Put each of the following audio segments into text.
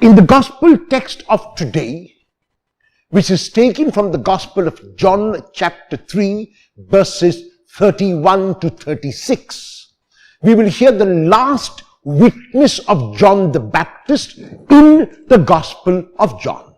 In the gospel text of today, which is taken from the Gospel of John chapter 3, verses 31 to 36, we will hear the last witness of John the Baptist in the Gospel of John.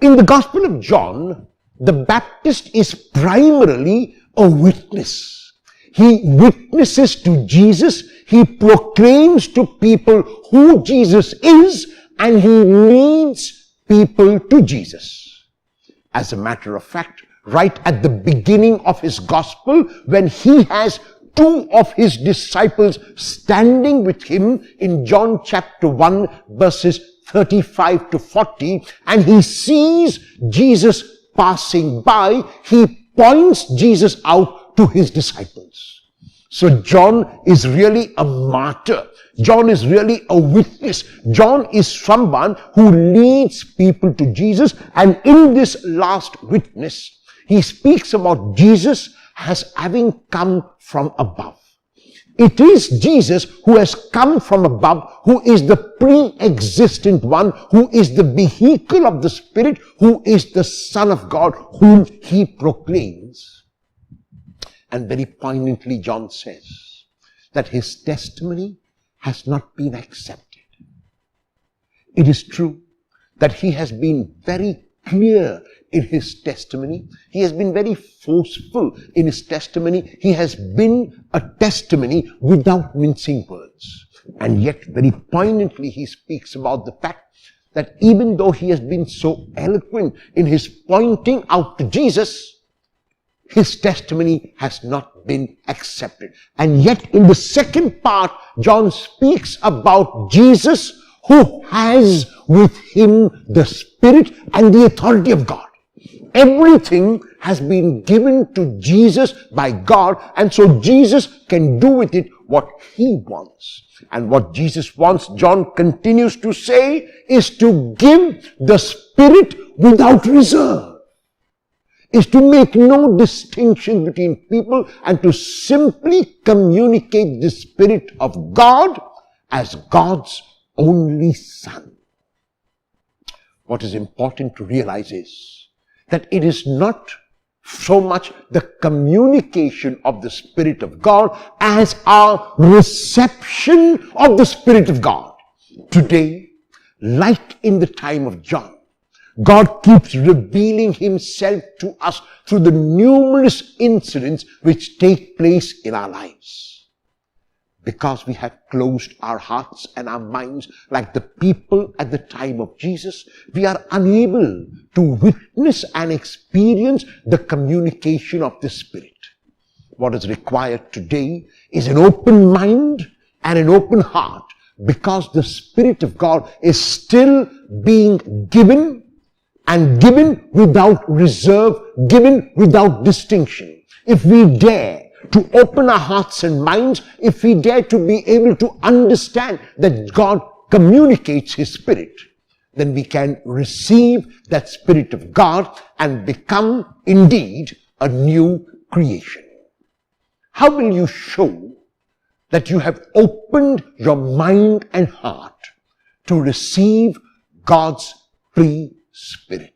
In the Gospel of John, the Baptist is primarily a witness. He witnesses to Jesus, he proclaims to people who Jesus is, and he leads people to Jesus. As a matter of fact, right at the beginning of his gospel, when he has two of his disciples standing with him in John chapter 1, verses 35 to 40, and he sees Jesus passing by, he points Jesus out to his disciples. So John is really a martyr. John is really a witness. John is someone who leads people to Jesus, and in this last witness, he speaks about Jesus as having come from above. It is Jesus who has come from above, who is the pre-existent one, who is the vehicle of the Spirit, who is the Son of God, whom he proclaims. And very poignantly, John says that his testimony has not been accepted. It is true that he has been very clear in his testimony. He has been very forceful in his testimony. He has been a testimony without mincing words. And yet, very poignantly, he speaks about the fact that even though he has been so eloquent in his pointing out to Jesus, his testimony has not been accepted. And yet in the second part, John speaks about Jesus who has with him the Spirit and the authority of God. Everything has been given to Jesus by God, and so Jesus can do with it what he wants. And what Jesus wants, John continues to say, is to give the Spirit without reserve. Is to make no distinction between people and to simply communicate the Spirit of God as God's only Son. What is important to realize is that it is not so much the communication of the Spirit of God as our reception of the Spirit of God. Today, like in the time of John, God keeps revealing himself to us through the numerous incidents which take place in our lives. Because we have closed our hearts and our minds like the people at the time of Jesus, we are unable to witness and experience the communication of the Spirit. What is required today is an open mind and an open heart, because the Spirit of God is still being given, and given without reserve, given without distinction. If we dare to open our hearts and minds, if we dare to be able to understand that God communicates his Spirit, then we can receive that Spirit of God and become indeed a new creation. How will you show that you have opened your mind and heart to receive God's free Spirit?